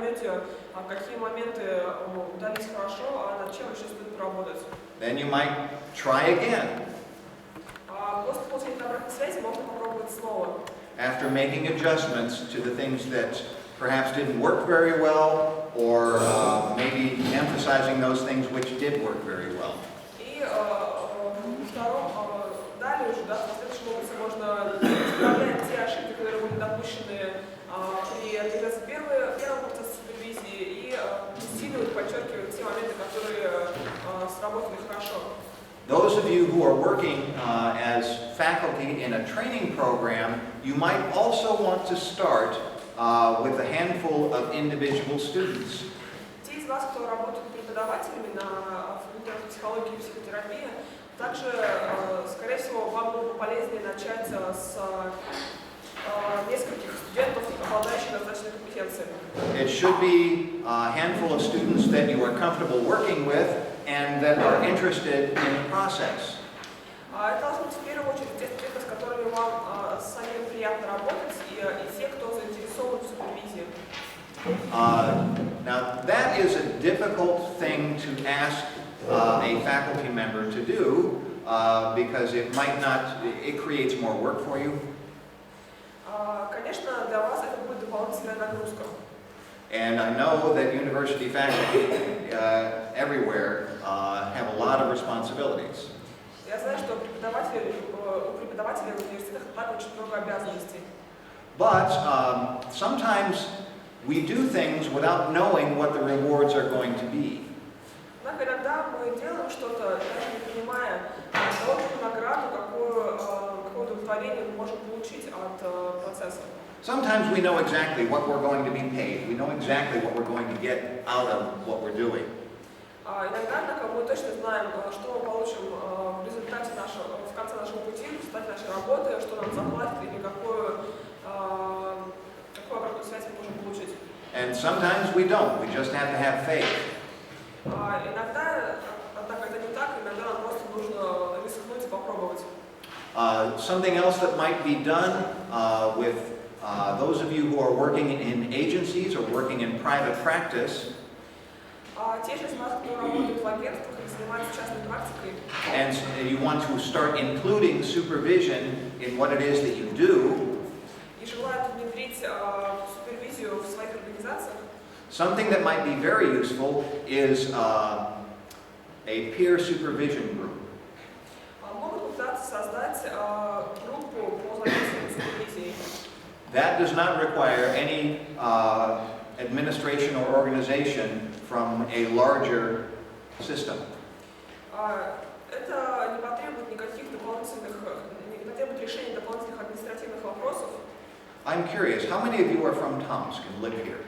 поймете, какие моменты удались хорошо, а над чем еще стоит поработать. Then you might try again. После получения обратной связи можно попробовать снова. After making adjustments to the things that perhaps didn't work very well, or maybe emphasizing those things which did work very well. И втором, далее уже, да, в последующем опыте можно исправлять те ошибки, которые были допущены при первом процессе супервизии, и усиливать, подчеркивать те моменты, которые сработали хорошо. Those of you who are working as faculty in a training program, you might also want to start with a handful of individual students. Те из вас, кто работает преподавателями на факультете психологии и психотерапии, также, скорее всего, вам было бы полезнее начать с нескольких студентов, обладающих достаточной компетенцией. It should be a handful of students that you are comfortable working with and that are interested in the process. Это должны быть в первую очередь те студенты, с которыми вам самим приятно работать, и те, кто заинтересован в супервизии. Now, that is a difficult thing to ask a faculty member to do because it creates more work for you. Конечно, для вас это будет дополнительная нагрузка. And I know that university faculty everywhere have a lot of responsibilities. Я знаю, что у преподавателей в университетах также очень много обязанностей. But sometimes we do things without knowing what the rewards are going to be. Однако иногда мы делаем что-то, даже не понимая того, какую награду, какое удовлетворение мы можем получить от процесса. Sometimes we know exactly what we're going to be paid. We know exactly what we're going to get out of what we're doing. Иногда, однако, мы точно знаем, что мы получим в результате в конце нашего пути, в результате нашей работы, что нам заплатят или какую обратную связь мы можем получить. And sometimes we don't. We just have to have faith. Иногда, однако, это не так. Иногда нам просто нужно рискнуть и попробовать. Something else that might be done with those of you who are working in agencies or working in private practice. Те же из вас, кто работает в агентствах и занимается частной практикой. And you want to start including supervision in what it is that you do. И желают внедрить супервизию в своих организациях. Something that might be very useful is a peer supervision group. Могут пытаться создать группу по занятиям супервизией. That does not require any administration or organization from a larger system. Это не потребует решения дополнительных административных вопросов. I'm curious, how many of you are from Tomsk and live here?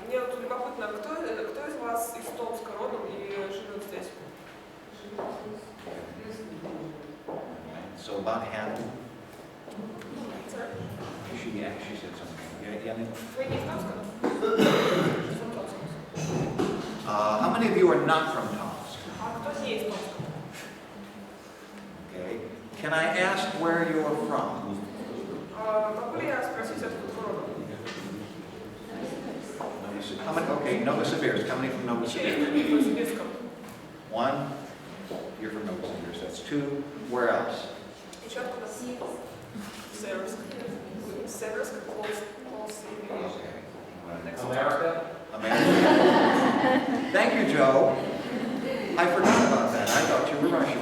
Мне вот любопытно, кто из вас из Томска родом и живет здесь? So about half. Sorry? She said something. Yeah, Вы не из Томска? how many of you are not from Tomsk? Кто не из Томска? Okay. Can I ask where you are from? Могу ли я спросить, откуда вы родом? Okay, Novosibirsk. How many from Novosibirsk? One. You're from Novosibirsk. That's two. Where else? Еще откуда? Северск. Северск, America? America. Thank you, Joe. I forgot about that. I thought you were Russian.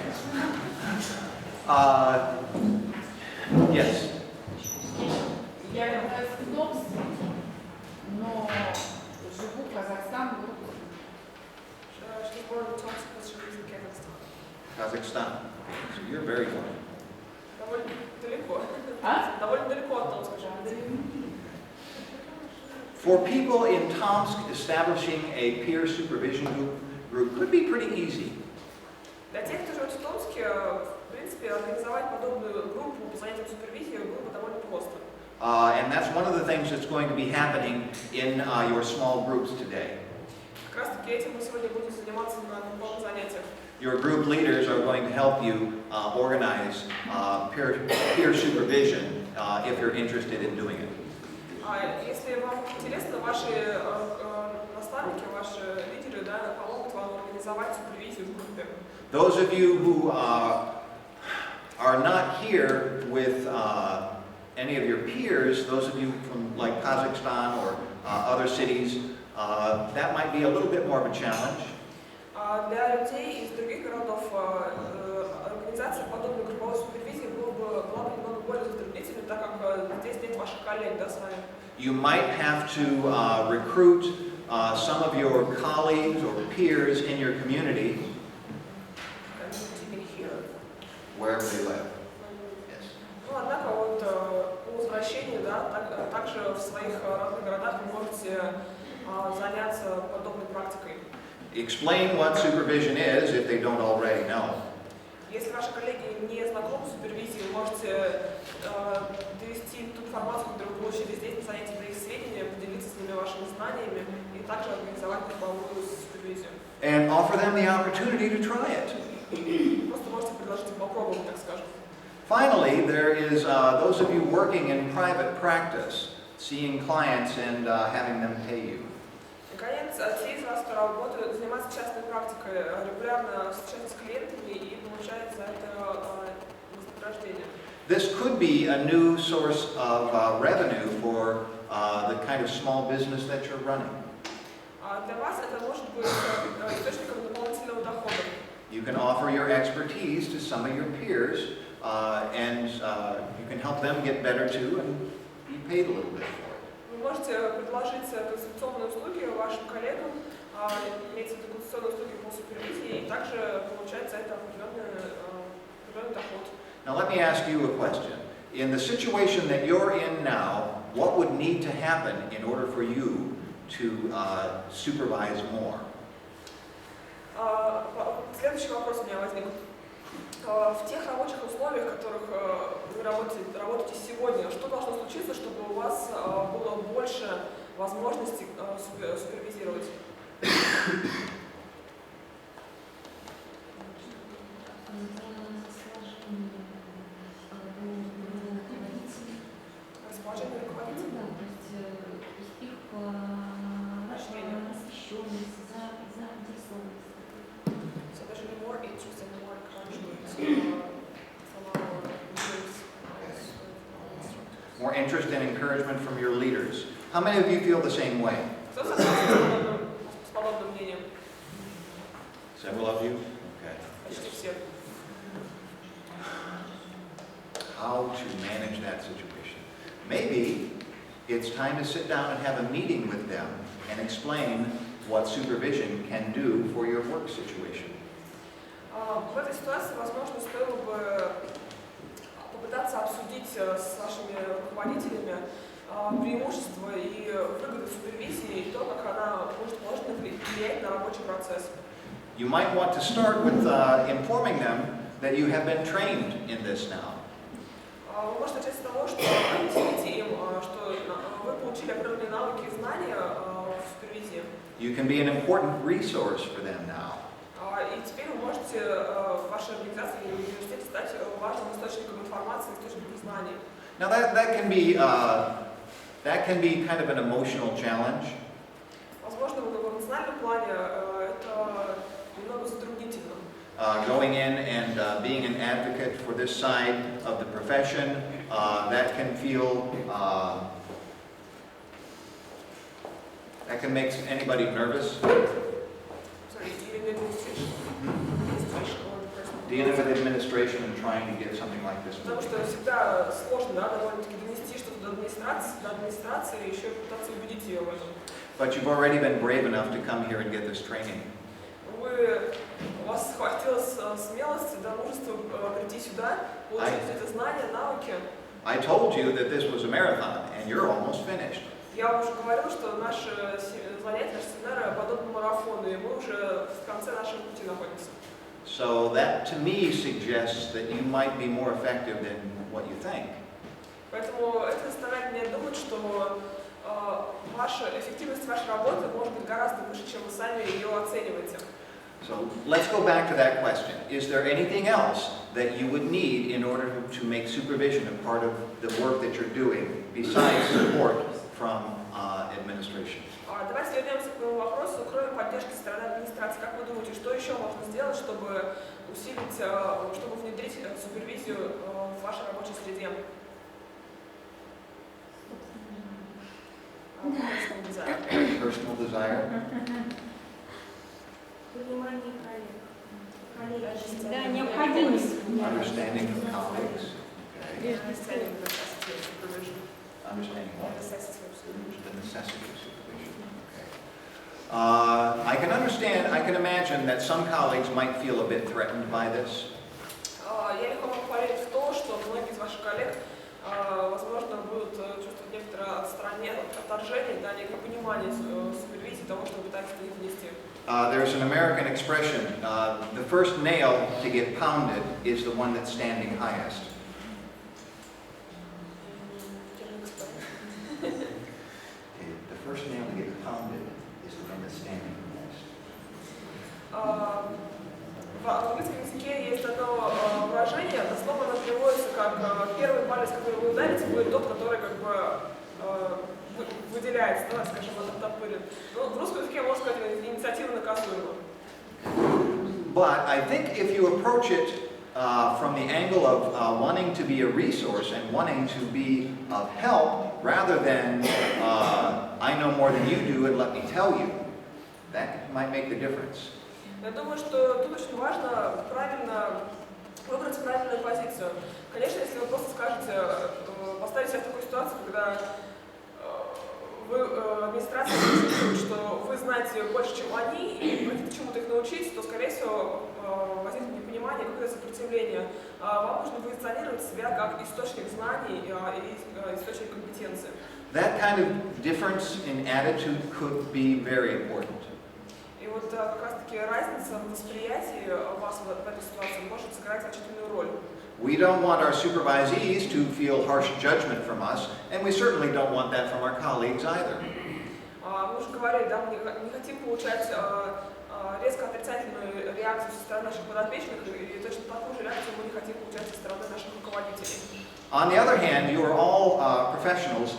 Yes. Я родилась в Томске, но живу в Казахстане. Kazakhstan. So you're very close. Довольно далеко. А? Довольно далеко от Томска. For people in Tomsk, establishing a peer supervision group could be pretty easy. Для тех, кто живет в Томске, в принципе, организовать подобную группу по занятиям супервизией было бы довольно просто. And that's one of the things that's going to be happening in your small groups today. Как раз таки этим мы сегодня будем заниматься на групповых занятиях. Your group leaders are going to help you organize peer supervision if you're interested in doing it. Если вам интересно, ваши наставники, ваши лидеры, да, помогут вам организовать супервизию в группе. Those of you who are not here with any of your peers, those of you from like Kazakhstan or other cities, that might be a little bit more of a challenge. Для людей из других городов организация подобной групповой супервизии была бы немного более затруднительной, так как здесь нет ваших коллег, да, с вами. You might have to recruit some of your colleagues or peers in your community, wherever they live. Yes. Ну, однако вот по возвращению, да, также в своих родных городах вы можете заняться подобной практикой. Explain what supervision is if they don't already know. Если ваши коллеги не знакомы с супервизией, вы можете довести ту информацию, которую вы получили здесь на занятии, до их сведения, поделиться с ними вашими знаниями и также организовать групповую супервизию. And offer them the opportunity to try it. Просто можете предложить им попробовать, так скажем. Finally, there is those of you working in private practice, seeing clients and having them pay you. Наконец, те из вас, кто работают, занимаются частной практикой, регулярно встречаются с клиентами и получают за это вознаграждение. This could be a new source of revenue for the kind of small business that you're running. Для вас это может быть источником дополнительного дохода. You can offer your expertise to some of your peers, and you can help them get better too and be paid a little bit for it. Вы можете предложить консультационные услуги вашим коллегам, иметь консультационные услуги по супервизии и также получать за это определенный доход. Now let me ask you a question. In the situation that you're in now, what would need to happen in order for you to supervise more? Следующий вопрос у меня возник. В тех рабочих условиях, в которых вы работаете сегодня, что должно случиться, чтобы у вас было больше возможностей супервизировать? Расположение руководителей? Да, то есть их освещенность, заинтересованность. So there should be more interest and more encouragement from our leaders. More interest and encouragement from your leaders. How many of you feel the same way? Кто согласен с подобным мнением? Several of you? Okay. Почти все. How to manage that situation? Maybe it's time to sit down and have a meeting with them and explain what supervision can do for your work situation. В этой ситуации, возможно, стоило бы попытаться обсудить с вашими руководителями преимущества и выгоды супервизии и то, как она может положительно влиять на рабочий процесс. You might want to start with informing them that you have been trained in this now. Вы можете начать с того, что объясните им, что вы получили определенные навыки и знания в супервизии. You can be an important resource for them now. И теперь вы можете в вашей организации или университете стать важным источником информации, источником знаний. Now that can be kind of an emotional challenge. Возможно, в эмоциональном плане это немного затруднительно. Going in and being an advocate for this side of the profession, that can feel, that can make anybody nervous. Sorry, dealing with administration or the person. Dealing with administration and trying to get something like this. Потому что всегда сложно, да, довольно-таки донести что-то до администрации и еще пытаться убедить ее в этом. But you've already been brave enough to come here and get this training. У вас хватило смелости, да, мужества прийти сюда, получить эти знания, навыки. I told you that this was a marathon, and you're almost finished. Я уже говорил, что наши занятия, наши семинары подобны марафону, и мы уже в конце нашего пути находимся. So that to me suggests that you might be more effective than what you think. Поэтому это заставляет меня думать, что ваша эффективность вашей работы может быть гораздо выше, чем вы сами ее оцениваете. So let's go back to that question. Is there anything else that you would need in order to make supervision a part of the work that you're doing besides support from administration. Давайте вернемся к моему вопросу. Кроме поддержки со стороны администрации, как вы думаете, что еще можно сделать, чтобы усилить, чтобы внедрить супервизию в вашей рабочей среде? Personal desire. Personal desire. Понимание коллег. Да, необходимость. Understanding of colleagues. Okay. Understanding the necessity of supervision. Understanding what? Necessity of supervision. The necessity of supervision. Okay. I can understand, I can imagine that some colleagues might feel a bit threatened by this. Я легко могу поверить в то, что многие из ваших коллег, возможно, будут чувствовать некоторое отторжение, да, некое понимание супервизии того, что вы пытаетесь на них внести. There's an American expression, the first nail to get pounded is the one that's standing highest. The first nail to get pounded is the one that's standing highest. В английском языке есть одно выражение, дословно оно переводится как первый палец, который вы ударите, будет тот, который как бы выделяется, да, скажем, оттопырен. Но в русском языке можно сказать, инициатива наказуема. But I think if you approach it from the angle of wanting to be a resource and wanting to be of help, rather than I know more than you do and let me tell you, that might make the difference. Я думаю, что тут очень важно правильно выбрать правильную позицию. Конечно, если вы просто скажете, поставите себя в такую ситуацию, когда администрация чувствует, что вы знаете больше, чем они, и хотите чему-то их научить, то, скорее всего, возникнет непонимание, какое-то сопротивление. Вам нужно позиционировать себя как источник знаний и источник компетенции. That kind of difference in attitude could be very important. И вот как раз-таки разница в восприятии вас в этой ситуации может сыграть значительную роль. We don't want our supervisees to feel harsh judgment from us, and we certainly don't want that from our colleagues either. Мы уже говорили, да, мы не хотим получать резко отрицательную реакцию со стороны наших подопечных, и точно такую же реакцию мы не хотим получать со стороны наших руководителей. On the other hand, you are all professionals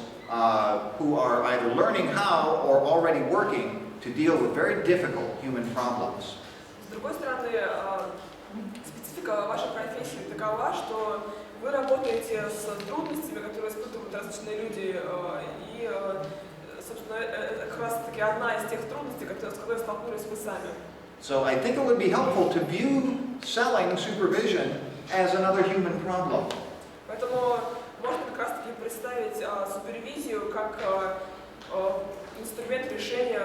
who are either learning how or already working to deal with very difficult human problems. С другой стороны, специфика вашей профессии такова, что вы работаете с трудностями, которые испытывают различные люди, и, собственно, это как раз-таки одна из тех трудностей, с которыми столкнулись вы сами. So I think it would be helpful to view selling supervision as another human problem. Поэтому можно как раз-таки представить супервизию как инструмент решения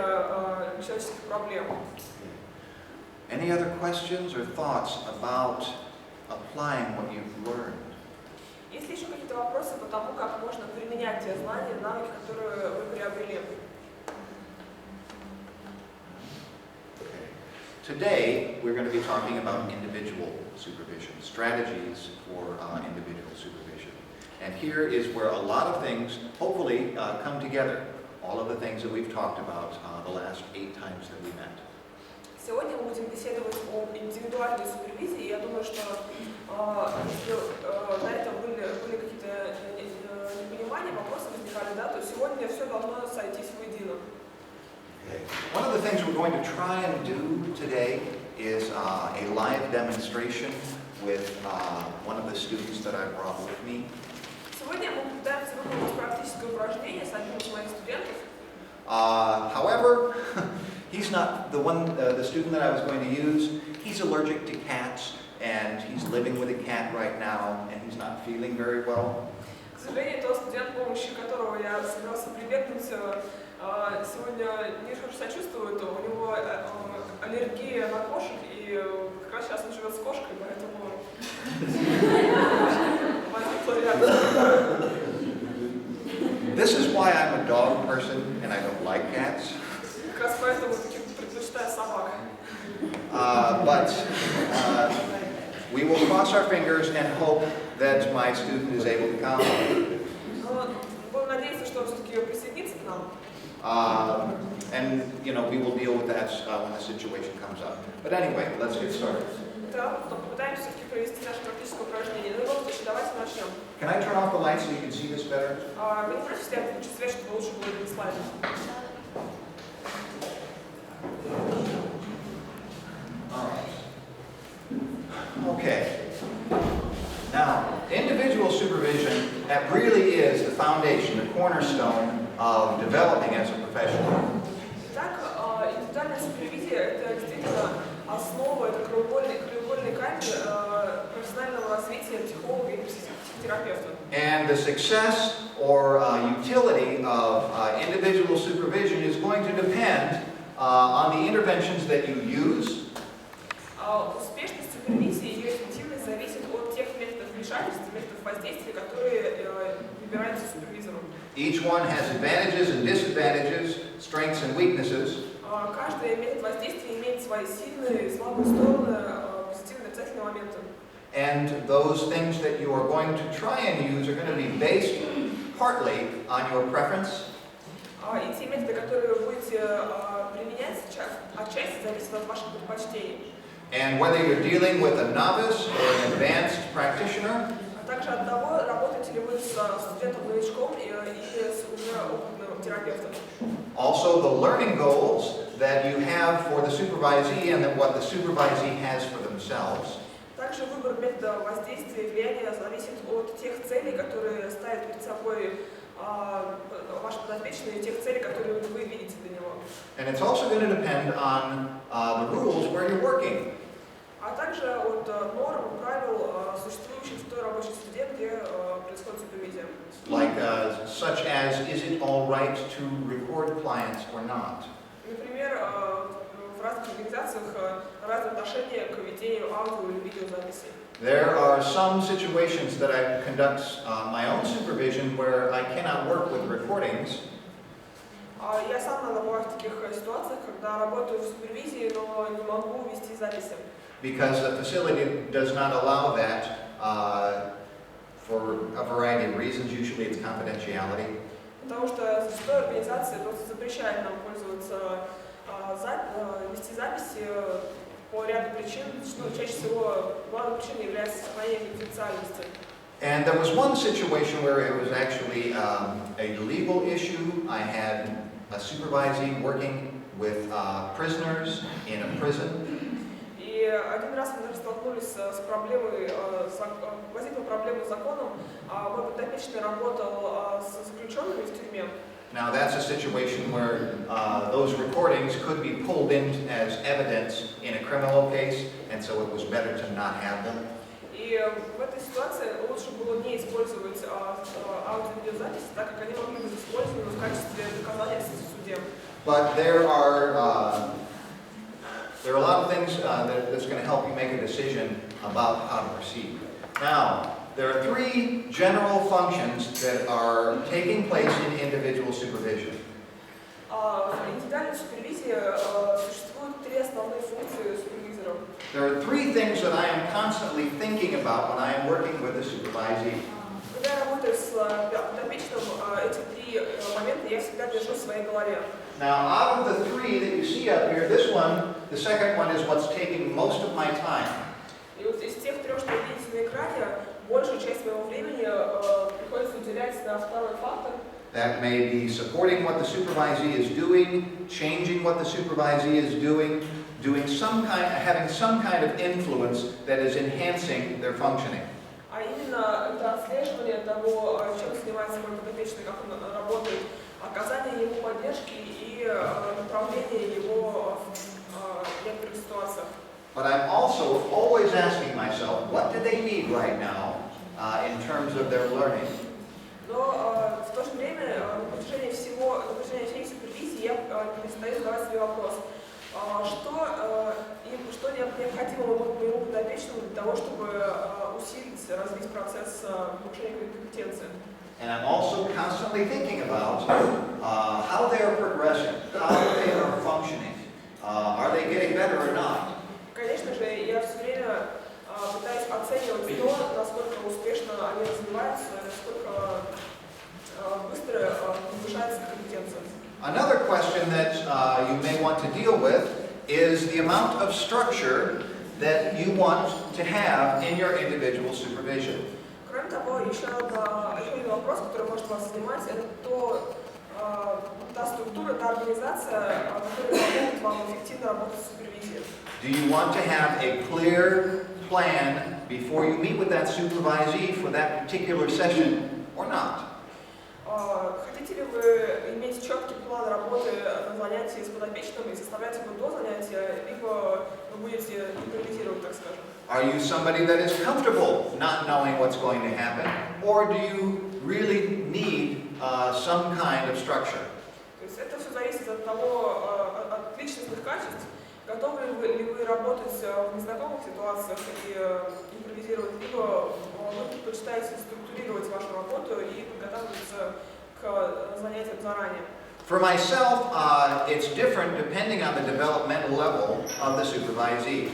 человеческих проблем. Any other questions or thoughts about applying what you've learned? Есть ли еще какие-то вопросы по тому, как можно применять те знания, навыки, которые вы приобрели? Today, we're going to be talking about individual supervision, strategies for individual supervision. And here is where a lot of things hopefully come together, all of the things that we've talked about the last 8 times that we met. Сегодня мы будем беседовать о индивидуальной супервизии. Я думаю, что если до этого были какие-то непонимания, вопросы возникали, да, то сегодня все должно сойтись воедино. Okay. One of the things we're going to try and do today is a live demonstration with one of the students that I brought with me. Сегодня мы попытаемся выполнить практическое упражнение с одним из моих студентов. However, he's not the student that I was going to use. He's allergic to cats, and he's living with a cat right now, and he's not feeling very well. К сожалению, тот студент, с помощью которого я собирался прибегнуть, сегодня не очень себя чувствует. У него аллергия на кошек, и как раз сейчас он живет с кошкой, поэтому возникла реакция. This is why I'm a dog person, and I don't like cats. Как раз поэтому предпочитаю собак. But we will cross our fingers and hope that my student is able to come. Но будем надеяться, что он все-таки присоединится к нам. And we will deal with that when the situation comes up. But anyway, let's get started. Да, попытаемся все-таки провести наше практическое упражнение. Ну и в любом случае, давайте начнем. Can I turn off the lights so you can see this better? Вы не против, если я включу свет, чтобы лучше было видно слайды? All right. Okay. Now, individual supervision, that really is the foundation, the cornerstone of developing as a professional. Итак, индивидуальное супервизия – это действительно основа, это краеугольный камень профессионального развития психолога и психотерапевта. And the success or utility of individual supervision is going to depend on the interventions that you use. Успешность супервизии и ее эффективность зависит от тех методов вмешательства, методов воздействия, которые выбираются супервизором. Each one has advantages and disadvantages, strengths and weaknesses. Каждый метод воздействия имеет свои сильные и слабые стороны, позитивные и отрицательные моменты. And those things that you are going to try and use are going to be based partly on your preference. И те методы, которые вы будете применять, отчасти зависят от ваших предпочтений. And whether you're dealing with a novice or an advanced practitioner, А также от того, работаете ли вы с студентом-новичком или с уже опытным терапевтом. also the learning goals that you have for the supervisee and what the supervisee has for themselves. Также выбор метода воздействия и влияния зависит от тех целей, которые ставят перед собой ваши подопечные, и тех целей, которые вы видите для него. And it's also going to depend on the rules where you're working. А также от норм, правил, существующих в той рабочей среде, где происходит супервизия. Like such as, is it all right to record clients or not? Например, в разных организациях разные отношения к ведению аудио или видеозаписи. There are some situations that I conduct my own supervision where I cannot work with recordings. Я сам иногда бываю в таких ситуациях, когда работаю в супервизии, но не могу вести записи. Because the facility does not allow that for a variety of reasons. Usually it's confidentiality. Потому что зачастую организация просто запрещает нам пользоваться, вести записи по ряду причин, что чаще всего главной причиной является сохранение конфиденциальности. And there was one situation where it was actually a legal issue. I had a supervisee working with prisoners in a prison. И один раз мы столкнулись с проблемой, возникла проблема с законом. Мой подопечный работал с заключенными в тюрьме. Now that's a situation where those recordings could be pulled in as evidence in a criminal case, and so it was better to not have them. И в этой ситуации лучше было не использовать аудио-видеозаписи, так как они могли быть использованы в качестве доказательств в суде. But there are a lot of things that's going to help you make a decision about how to proceed. Now, there are three general functions that are taking place in individual supervision. В индивидуальной супервизии существуют три основные функции супервизора. There are three things that I am constantly thinking about when I am working with a supervisee. Когда я работаю с подопечным, эти три момента я всегда держу в своей голове. Now, out of the three that you see up here, this one, the second one, is what's taking most of my time. И вот из тех трех, что вы видите на экране, большую часть моего времени приходится уделять на второй фактор. That may be supporting what the supervisee is doing, changing what the supervisee is doing, having some kind of influence that is enhancing their functioning. А именно это отслеживание того, чем занимается мой подопечный, как он работает, оказание ему поддержки и направление его в некоторых ситуациях. But I'm also always asking myself, what do they need right now in terms of their learning? Но в то же время на протяжении всей супервизии я перестаю задавать себе вопрос, что необходимо моему подопечному для того, чтобы усилить, развить процесс повышения компетенции. And I'm also constantly thinking about how they are progressing, how they are functioning. Are they getting better or not? Конечно же, я все время пытаюсь оценивать то, насколько успешно они развиваются, насколько быстро повышается компетенция. Another question that you may want to deal with is the amount of structure that you want to have in your individual supervision. Кроме того, еще один вопрос, который может вас занимать, это та структура, та организация, которая поможет вам эффективно работать с супервизией. Do you want to have a clear plan before you meet with that supervisee for that particular session or not? Хотите ли вы иметь четкий план работы на занятии с подопечным и составлять его до занятия, либо вы будете импровизировать, так скажем? Are you somebody that is comfortable not knowing what's going to happen, or do you really need some kind of structure? То есть это все зависит от того, от личностных качеств, готовы ли вы работать в незнакомых ситуациях и импровизировать, либо вы предпочитаете структурировать вашу работу и подготавливаться к занятиям заранее. For myself, it's different depending on the developmental level of the supervisee.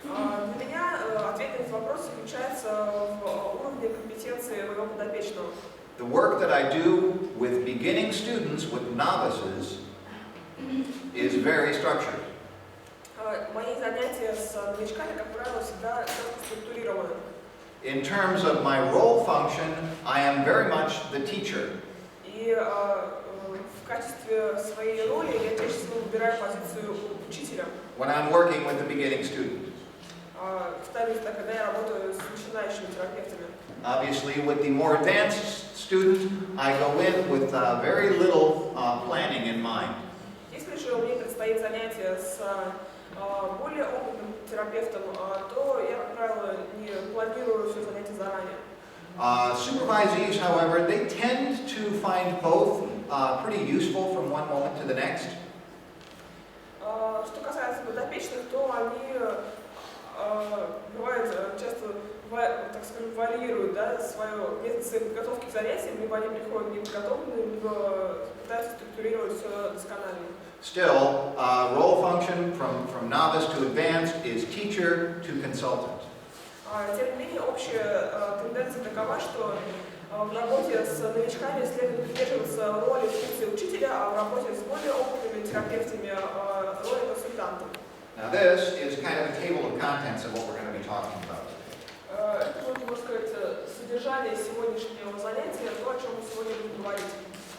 Для меня ответ на этот вопрос заключается в уровне компетенции моего подопечного. The work that I do with beginning students, with novices, is very structured. Мои занятия с новичками, как правило, всегда структурированы. In terms of my role function, I am very much the teacher. И в качестве своей роли я чаще всего выбираю позицию учителя. When I'm working with the beginning student. Повторюсь, когда я работаю с начинающими терапевтами. Obviously, with the more advanced student, I go in with very little planning in mind. Если же мне предстоит занятие с более опытным терапевтом, то я, как правило, не планирую все занятия заранее. Supervisees, however, they tend to find both pretty useful from one moment to the next. Что касается подопечных, то они бывает часто, так скажем, варьируют, да, свою метод своей подготовки к занятиям, либо они приходят неподготовленные, либо пытаются структурировать все досконально. Still, role function from novice to advanced is teacher to consultant. Тем не менее, общая тенденция такова, что в работе с новичками следует придерживаться роли функции учителя, а в работе с более опытными терапевтами роли консультанта. Now this is kind of a table of contents of what we're going to be talking about. Это, можно сказать, содержание сегодняшнего занятия, то, о чем мы сегодня будем говорить.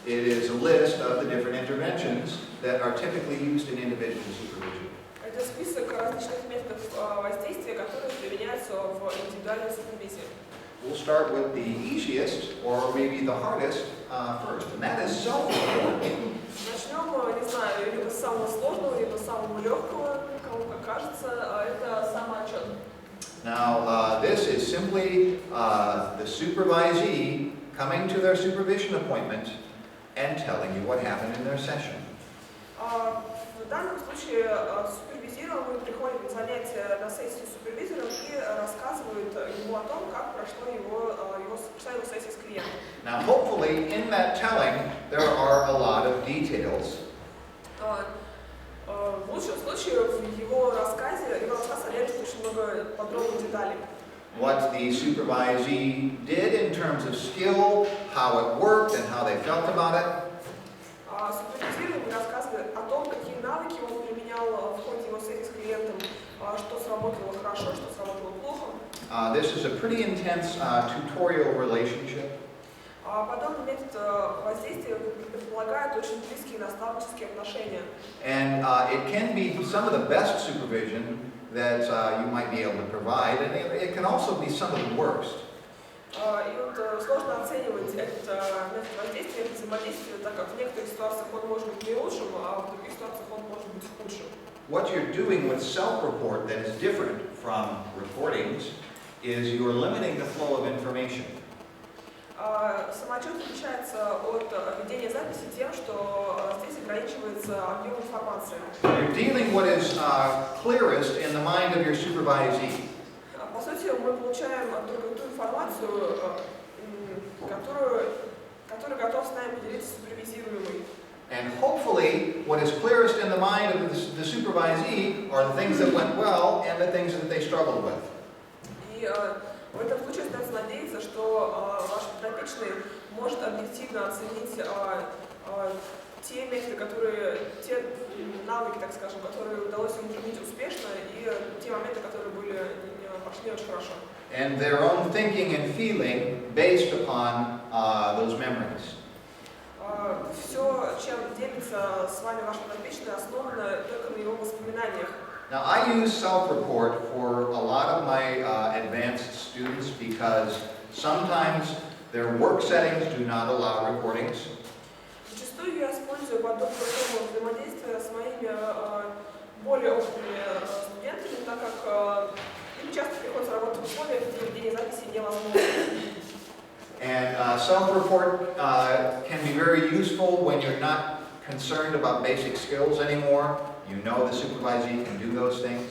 It is a list of the different interventions that are typically used in individual supervision. Это список различных методов воздействия, которые применяются в индивидуальной супервизии. We'll start with the easiest, or maybe the hardest, first, and that is self-report. Начнем, не знаю, либо с самого сложного, либо с самого легкого, кому как кажется, это самоотчет. Now, this is simply the supervisee coming to their supervision appointment and telling you what happened in their session. В данном случае супервизируемый приходит на занятия на сессию с супервизором и рассказывает ему о том, как прошла его сессия с клиентом. Now, hopefully, in that telling, there are a lot of details. В лучшем случае в его рассказ содержит очень много подробных деталей. What the supervisee did in terms of skill, how it worked, and how they felt about it. Супервизируемый рассказывает о том, какие навыки он применял в ходе его сессии с клиентом, что сработало хорошо, что сработало плохо. This is a pretty intense tutorial relationship. Подобный метод воздействия предполагает очень близкие наставнические отношения. And it can be some of the best supervision that you might be able to provide, and it can also be some of the worst. И вот сложно оценивать этот метод воздействия, это взаимодействие, так как в некоторых ситуациях он может быть не лучшим, а в других ситуациях он может быть худшим. What you're doing with self-report that is different from recordings is you're limiting the flow of information. Самоотчет отличается от ведения записи тем, что здесь ограничивается объем информации. You're dealing what is clearest in the mind of your supervisee. По сути, мы получаем только ту информацию, которую готов с нами поделиться супервизируемый. And hopefully, what is clearest in the mind of the supervisee are the things that went well and the things that they struggled with. И в этом случае остается надеяться, что ваш подопечный может объективно оценить те методы, те навыки, так скажем, которые удалось ему применить успешно, и те моменты, которые пошли очень хорошо. And their own thinking and feeling based upon those memories. Все, чем делится с вами ваш подопечный, основано только на его воспоминаниях. Now, I use self-report for a lot of my advanced students because sometimes their work settings do not allow recordings. Зачастую я использую подобную форму взаимодействия с моими более опытными студентами, так как им часто приходится работать в условиях, где ведение записи невозможно. And self-report can be very useful when you're not concerned about basic skills anymore. You know the supervisee can do those things.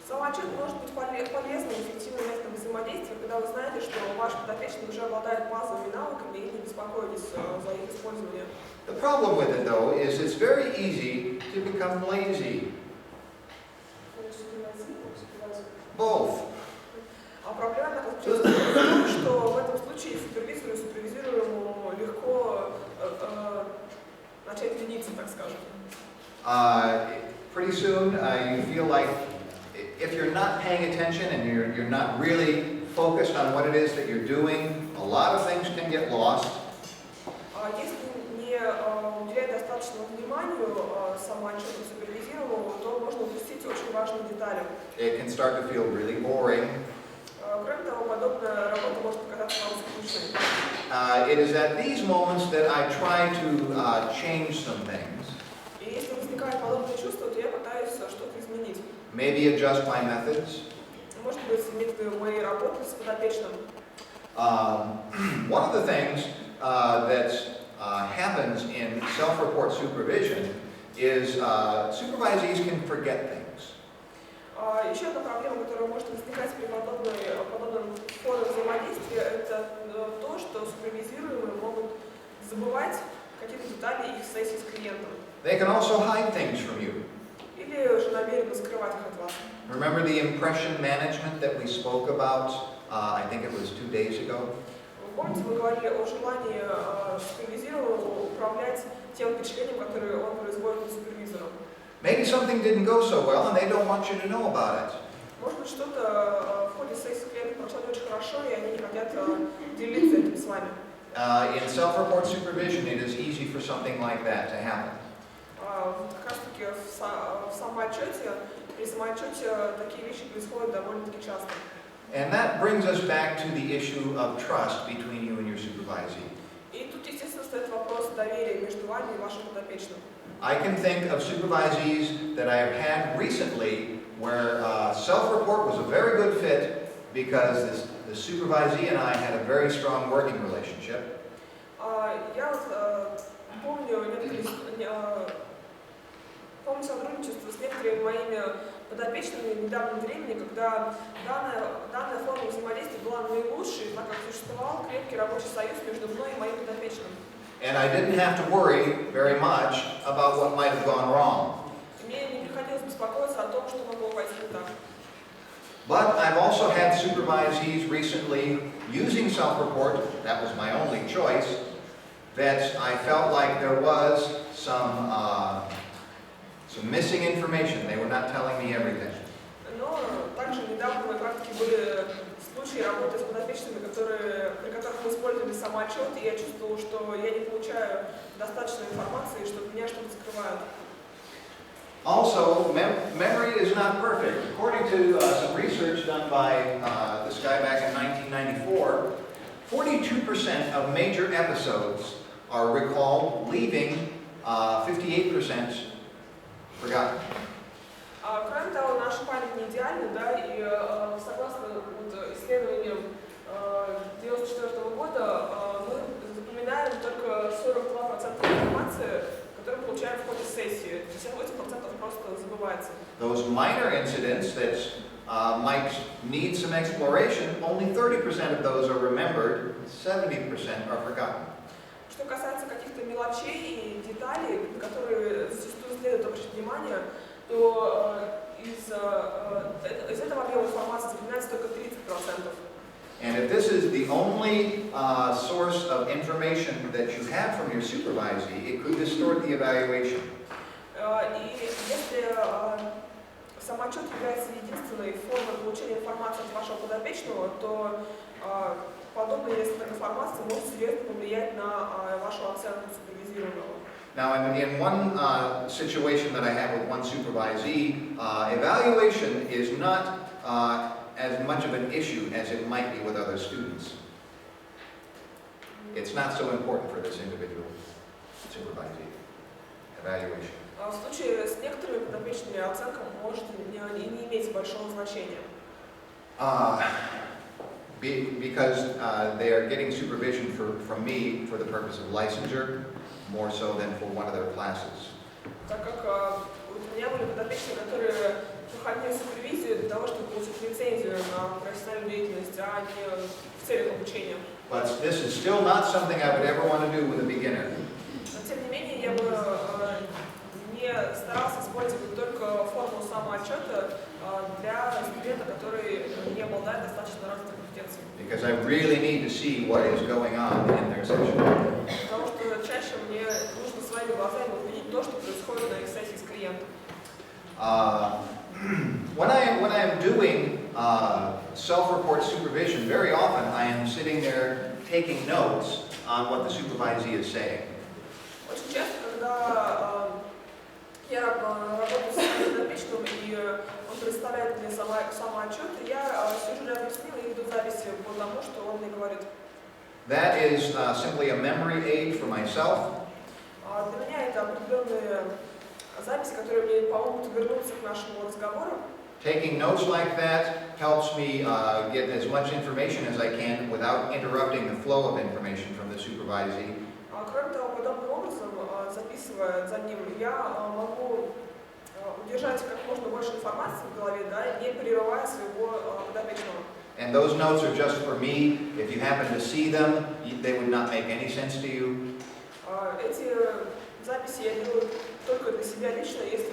Самоотчет может быть полезным и эффективным местом взаимодействия, когда вы знаете, что ваш подопечный уже обладает базовыми навыками и не беспокоитесь за их использование. The problem with it, though, is it's very easy to become lazy. Both. А проблема заключается в том, что в этом случае супервизору и супервизируемому легко начать лениться, так скажем. Pretty soon, you feel like if you're not paying attention and you're not really focused on what it is that you're doing, a lot of things can get lost. Если не уделять достаточного внимания самоотчету супервизируемому, то можно упустить очень важные детали. It can start to feel really boring. Кроме того, подобная работа может показаться вам скучной. It is at these moments that I try to change some things. И если возникает подобное чувство, то я пытаюсь что-то изменить. Maybe adjust my methods. Может быть, методы моей работы с подопечным. One of the things that happens in self-report supervision is supervisees can forget things. Еще одна проблема, которая может возникать при подобном форме взаимодействия, это то, что супервизируемые могут забывать какие-то детали их сессий с клиентом. They can also hide things from you. Или же намеренно скрывать их от вас. Remember the impression management that we spoke about, I think it was 2 days ago? Помните, мы говорили о желании супервизируемого управлять тем впечатлением, которое он производит на супервизора. Maybe something didn't go so well and they don't want you to know about it. Может быть, что-то в ходе сессии с клиентом прошло не очень хорошо, и они не хотят делиться этим с вами. In self-report supervision, it is easy for something like that to happen. Как раз таки в самоотчете, при самоотчете такие вещи происходят довольно-таки часто. And that brings us back to the issue of trust between you and your supervisee. И тут, естественно, стоит вопрос доверия между вами и вашим подопечным. I can think of supervisees that I have had recently where self-report was a very good fit because the supervisee and I had a very strong working relationship. Я вот помню сотрудничество с некоторыми моими подопечными в недавнем времени, когда данная форма взаимодействия была наилучшей, так как существовал крепкий рабочий союз между мной и моим подопечным. And I didn't have to worry very much about what might have gone wrong. Мне не приходилось беспокоиться о том, что могло пойти не так. But I've also had supervisees recently using self-report, that was my only choice, that I felt like there was some missing information. They were not telling me everything. Но также недавно в моей практике были случаи работы с подопечными, при которых мы использовали самоотчет, и я чувствовала, что я не получаю достаточно информации, что от меня что-то скрывают. Also, memory is not perfect. According to some research done by this guy back in 1994, 42% of major episodes are recalled, leaving 58% forgotten. Кроме того, наша память не идеальна, да, и согласно исследованиям 1994 года мы запоминаем только 42% информации, которую мы получаем в ходе сессии. 78% просто забывается. Those minor incidents that might need some exploration, only 30% of those are remembered, 70% are forgotten. Что касается каких-то мелочей и деталей, на которые зачастую следует обращать внимание, то из этого объема информации запоминается только 30%. And if this is the only source of information that you have from your supervisee, it could distort the evaluation. И если самоотчет является единственной формой получения информации от вашего подопечного, то подобная информация может серьезно повлиять на вашу оценку супервизированного. Now, in one situation that I had with one supervisee, evaluation is not as much of an issue as it might be with other students. It's not so important for this individual supervisee. Evaluation. В случае с некоторыми подопечными оценка может не иметь большого значения. Because they are getting supervision from me for the purpose of licensure, more so than for one of their classes. Так как у меня были подопечные, которые проходили супервизию для того, чтобы получить лицензию на профессиональную деятельность, а не в целях обучения. But this is still not something I would ever want to do with a beginner. Но тем не менее, я бы не старался использовать только форму самоотчета для студента, который не обладает достаточно развитой компетенцией. Because I really need to see what is going on in their session. Потому что чаще мне нужно своими глазами увидеть то, что происходит на их сессии с клиентом. When I am doing self-report supervision, very often I am sitting there taking notes on what the supervisee is saying. Очень часто, когда я работаю с подопечным и он представляет мне самоотчет, я сижу рядом с ним и веду записи по тому, что он мне говорит. That is simply a memory aid for myself. Для меня это определенные записи, которые мне помогут вернуться к нашему разговору. Taking notes like that helps me get as much information as I can without interrupting the flow of information from the supervisee. Кроме того, подобным образом, записывая за ним, я могу удержать как можно больше информации в голове, да, не прерывая своего подопечного. And those notes are just for me. If you happen to see them, they would not make any sense to you. Эти записи я делаю только для себя лично. Если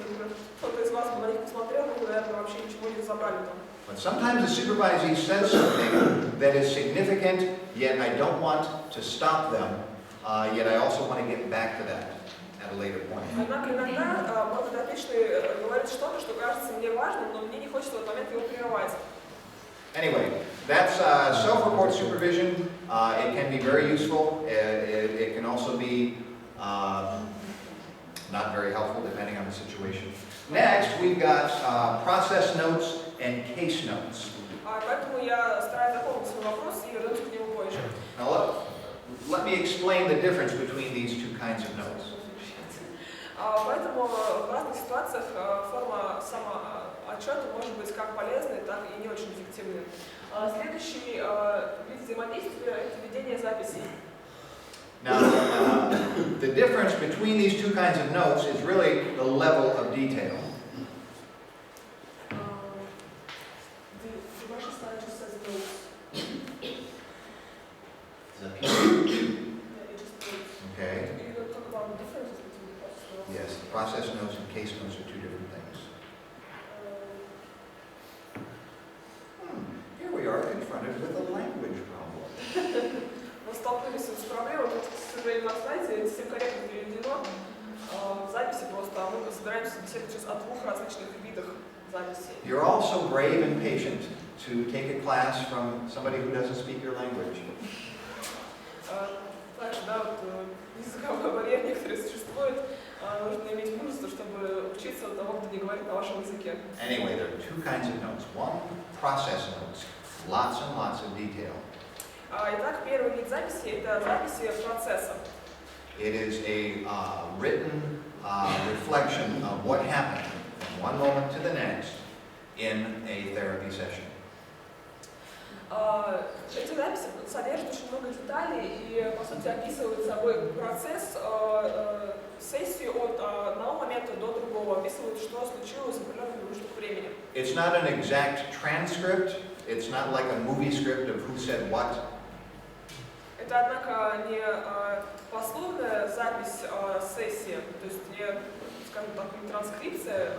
кто-то из вас бы на них посмотрел, вы, наверное, вообще ничего не разобрали там. But sometimes the supervisee says something that is significant, yet I don't want to stop them, yet I also want to get back to that at a later point. Однако иногда мой подопечный говорит что-то, что кажется мне важным, но мне не хочется в этот момент его прерывать. Anyway, that's self-report supervision. It can be very useful. It can also be not very helpful depending on the situation. Next, we've got process notes and case notes. Поэтому я стараюсь запомнить свой вопрос и вернуться к нему позже. Now, let me explain the difference between these two kinds of notes. Поэтому в разных ситуациях форма самоотчета может быть как полезной, так и не очень эффективной. Следующий вид взаимодействия – это ведение записей. Now, the difference between these two kinds of notes is really the level of detail. Okay. Yes, process notes and case notes are two different things. Here we are confronted with a language problem. Мы столкнулись с проблемой, тут, к сожалению, на слайде не совсем корректно переведено в записи просто, а мы собираемся беседовать сейчас о двух различных видах записей. You're all so brave and patient to take a class from somebody who doesn't speak your language. Также, да, вот языковой барьер некоторые существует, нужно иметь мужество, чтобы учиться у того, кто не говорит на вашем языке. Anyway, there are two kinds of notes. One, process notes, lots and lots of detail. Итак, первый вид записи – это записи процесса. It is a written reflection of what happened from one moment to the next in a therapy session. Эти записи содержат очень много деталей и, по сути, описывают собой процесс, сессию от одного момента до другого, описывают, что случилось в определенный промежуток времени. It's not an exact transcript. It's not like a movie script of who said what. Это, однако, не пословная запись сессии, то есть не, скажем так, не транскрипция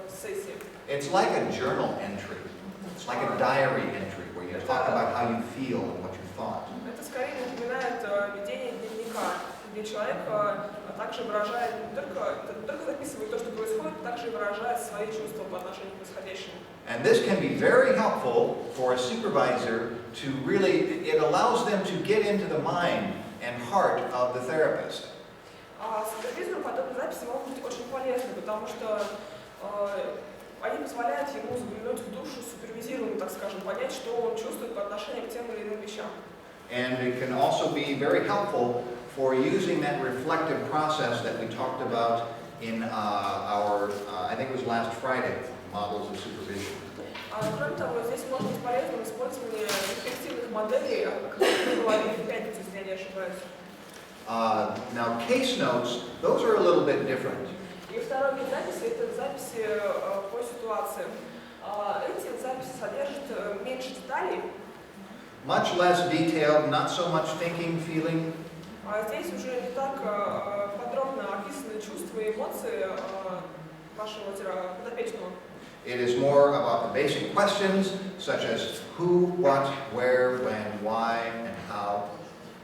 сессии. It's like a journal entry. It's like a diary entry where you talk about how you feel and what you thought. Это скорее напоминает ведение дневника, где человек также выражает, не только записывает то, что происходит, также и выражает свои чувства по отношению к происходящему. And this can be very helpful for a supervisor to really, it allows them to get into the mind and heart of the therapist. Супервизору подобные записи могут быть очень полезны, потому что они позволяют ему заглянуть в душу супервизируемому, так скажем, понять, что он чувствует по отношению к тем или иным вещам. And it can also be very helpful for using that reflective process that we talked about in our, I think it was last Friday, models of supervision. Кроме того, здесь может быть полезным использование рефлексивных моделей, о которых мы говорили в пятницу, если я не ошибаюсь. Now, case notes, those are a little bit different. И второй вид записи – это записи по ситуациям. Эти записи содержат меньше деталей. Much less detailed, not so much thinking, feeling. Здесь уже не так подробно описаны чувства и эмоции вашего подопечного. It is more about the basic questions, such as who, what, where, when, why, and how.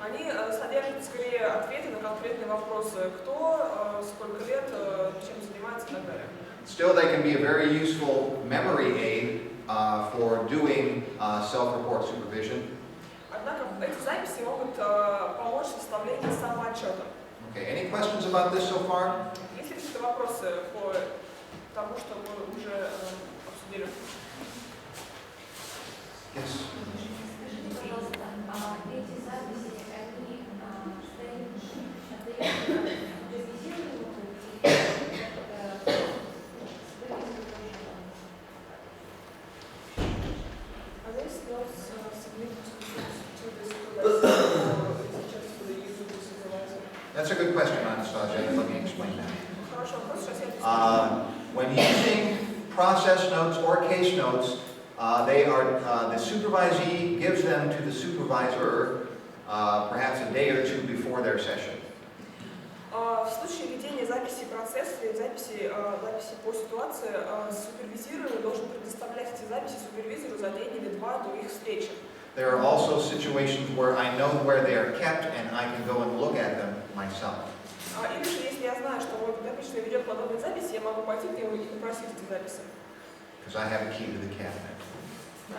Они содержат скорее ответы на конкретные вопросы: кто, сколько лет, чем занимается и так далее. Still, they can be a very useful memory aid for doing self-report supervision. Однако эти записи могут помочь в составлении самоотчета. Okay, any questions about this so far? Есть ли какие-то вопросы по тому, что мы уже обсудили? Yes. Скажите, пожалуйста, эти записи, они супервизируемые? Are these notes submitted to the supervisor or is it just for the use of the supervisor? That's a good question, Anastasia. Let me explain that. Хороший вопрос, сейчас я объясню. When using process notes or case notes, they are, the supervisee gives them to the supervisor perhaps a day or two before their session. В случае ведения записи процесса или записи по ситуации, супервизируемый должен предоставлять эти записи супервизору за день или два до их встречи. There are also situations where I know where they are kept and I can go and look at them myself. Или же, если я знаю, что мой подопечный ведет подобные записи, я могу пойти к нему и попросить эти записи. Because I have a key to the cabinet.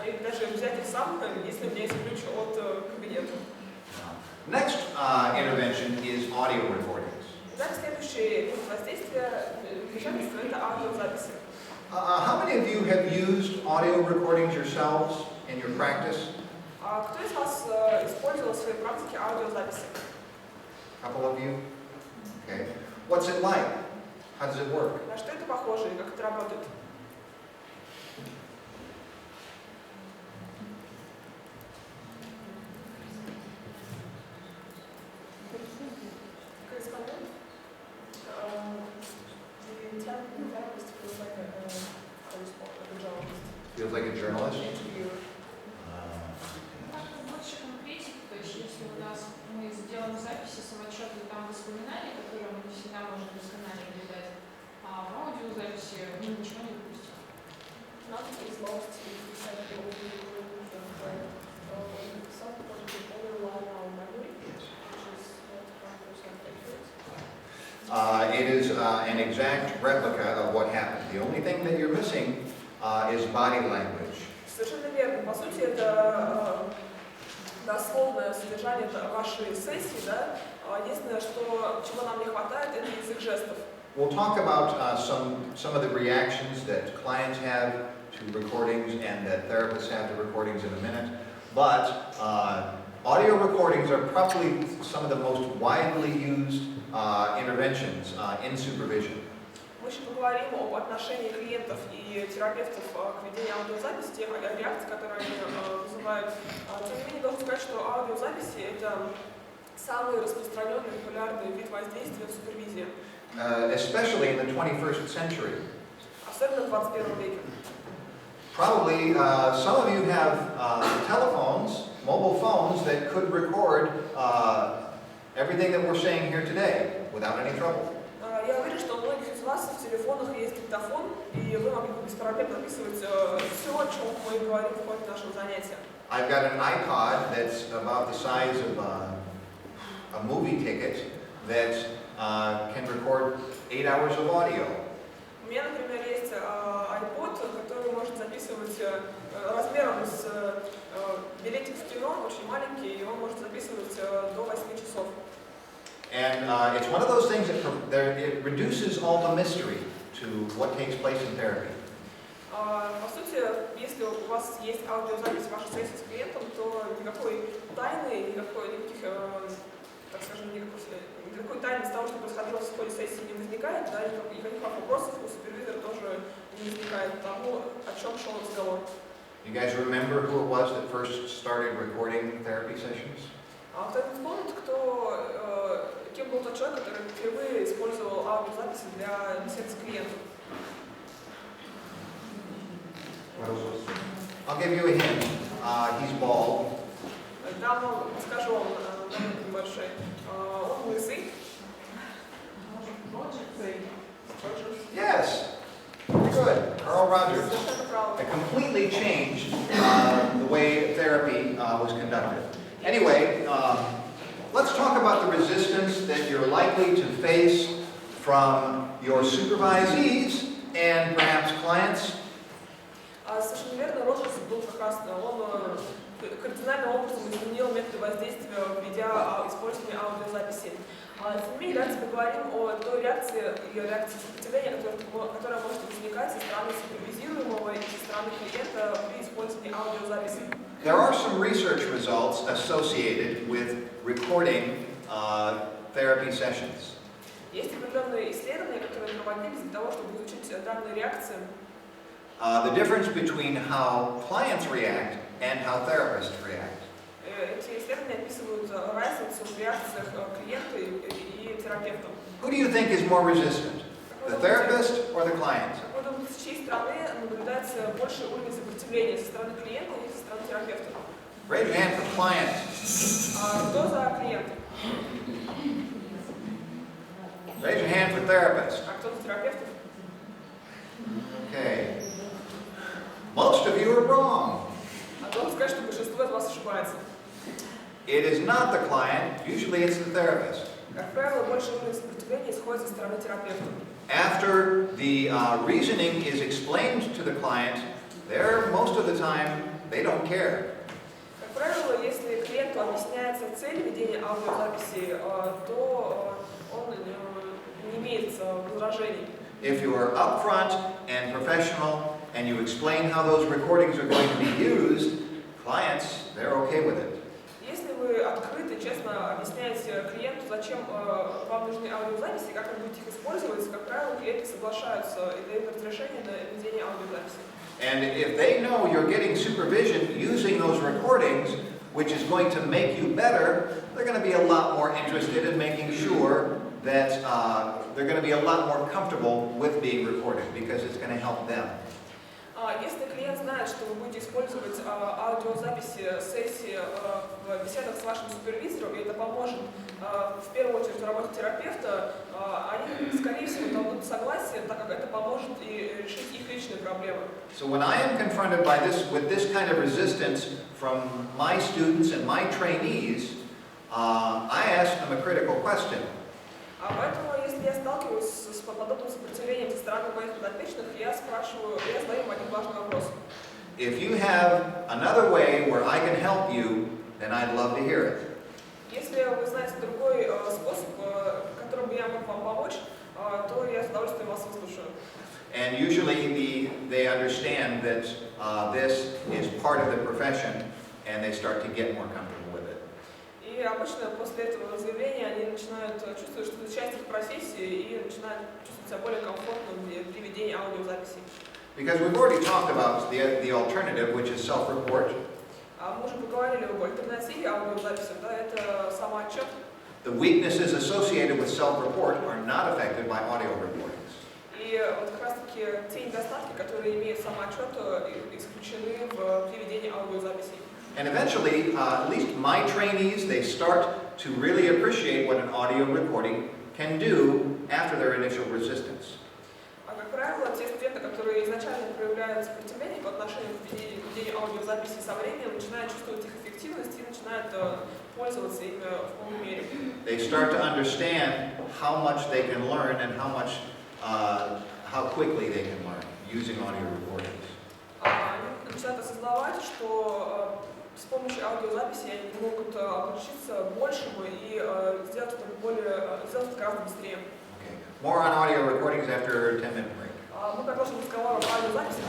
Или даже взять их сам, если у меня есть ключ от кабинета. Next intervention is audio recordings. Итак, следующий пункт воздействия вмешательства – это аудиозаписи. How many of you have used audio recordings yourselves in your practice? Кто из вас использовал в своей практике аудиозаписи? A couple of you? Okay. What's it like? How does it work? На что это похоже и как это работает? Корреспондент? The therapist feels like a journalist. Feels like a journalist? Interviewer. Больше конкретики, то есть если у нас мы сделаем записи самоотчета, там воспоминания, которые мы не всегда можем досконально передать, а в аудиозаписи мы ничего не допустим. Nothing is lost if we set the overview and some positive override our memory, which is not 100% accurate. It is an exact replica of what happened. The only thing that you're missing is body language. Совершенно верно. По сути, это дословное содержание вашей сессии, да? Единственное, чего нам не хватает, это язык жестов. We'll talk about some of the reactions that clients have to recordings and that therapists have to recordings in a minute. But audio recordings are probably some of the most widely used interventions in supervision. Мы еще поговорим об отношении клиентов и терапевтов к ведению аудиозаписи, тех реакций, которые они вызывают. Тем не менее, должен сказать, что аудиозаписи – это самый распространенный популярный вид воздействия в супервизии. Especially in the 21st century. Особенно в 21 веке. Probably some of you have telephones, mobile phones that could record everything that we're saying here today without any trouble. Я уверен, что у многих из вас в телефонах есть диктофон, и вы могли бы без проблем записывать все, о чем мы говорим в ходе нашего занятия. I've got an iPod that's about the size of a movie ticket that can record 8 hours of audio. У меня, например, есть iPod, который может записывать записывать размером с билетик в кино, очень маленький, и он может записывать до 8 часов. And it's one of those things that it reduces all the mystery to what takes place in therapy. По сути, если у вас есть аудиозапись вашей сессии с клиентом, то никакой тайны, никаких, так скажем, никакой тайны с того, что происходило в ходе сессии, не возникает, да, никаких вопросов у супервизора тоже не возникает тому, о чем шел разговор. You guys remember who it was that first started recording therapy sessions? А кто-нибудь помнит, кем был тот человек, который впервые использовал аудиозаписи для бесед с клиентом? I'll give you a hint. He's bald. Да, ну, скажу вам, момент небольшой. Он лысый. Yes. Good. Carl Rogers. Совершенно правда. It completely changed the way therapy was conducted. Anyway, let's talk about the resistance that you're likely to face from your supervisees and perhaps clients. Совершенно верно, Роджерс был как раз, он кардинальным образом изменил методы воздействия, введя использование аудиозаписи. Тем не менее, давайте поговорим о той реакции сопротивления, которая может возникать со стороны супервизируемого и со стороны клиента при использовании аудиозаписи. There are some research results associated with recording therapy sessions. Есть определенные исследования, которые проводились для того, чтобы изучить данные реакции. The difference between how clients react and how therapists react. Эти исследования описывают разницу в реакциях клиента и терапевта. Who do you think is more resistant, the therapist or the client? Как вы думаете, с чьей стороны наблюдается больший уровень сопротивления, со стороны клиента или со стороны терапевта? Raise your hand for client. Кто за клиента? Raise your hand for therapist. А кто за терапевта? Okay. Most of you are wrong. Должен сказать, что большинство из вас ошибается. It is not the client, usually it's the therapist. Как правило, больший уровень сопротивления исходит со стороны терапевта. After the reasoning is explained to the client, most of the time, they don't care. Как правило, если клиенту объясняется цель ведения аудиозаписи, то он не имеет возражений. If you are upfront and professional and you explain how those recordings are going to be used, clients, they're okay with it. Если вы открыто, честно объясняете клиенту, зачем вам нужны аудиозаписи, как вы будете их использовать, как правило, клиенты соглашаются и дают разрешение на ведение аудиозаписи. And if they know you're getting supervision using those recordings, which is going to make you better, they're going to be a lot more interested in making sure that they're going to be a lot more comfortable with being recorded because it's going to help them. Если клиент знает, что вы будете использовать аудиозаписи сессии в беседах с вашим супервизором, и это поможет в первую очередь в работе терапевта, они, скорее всего, дадут согласие, так как это поможет и решить их личные проблемы. So when I am confronted with this kind of resistance from my students and my trainees, I ask them a critical question. Поэтому, если я сталкиваюсь с подобным сопротивлением со стороны моих подопечных, я задаю им один важный вопрос. If you have another way where I can help you, then I'd love to hear it. Если вы знаете другой способ, которым бы я мог вам помочь, то я с удовольствием вас выслушаю. And usually they understand that this is part of the profession and they start to get more comfortable with it. И обычно после этого заявления они начинают чувствовать, что это часть их профессии и начинают чувствовать себя более комфортно при ведении аудиозаписей. Because we've already talked about the alternative, which is self-report. Мы уже поговорили об альтернативе аудиозаписи, да, это самоотчет. The weaknesses associated with self-report are not affected by audio recordings. И вот как раз-таки те недостатки, которые имеют самоотчет, исключены при ведении аудиозаписей. And eventually, at least my trainees, they start to really appreciate what an audio recording can do after their initial resistance. Как правило, те студенты, которые изначально проявляют сопротивление по отношению к ведению аудиозаписи, со временем начинают чувствовать их эффективность и начинают пользоваться ими в полной мере. They start to understand how much they can learn and how quickly they can learn using audio recordings. начинают осознавать, что с помощью аудиозаписи они могут обучиться большему и сделать это гораздо быстрее. Okay. More on audio recordings after a 10-minute break. Мы продолжим разговор об аудиозаписи.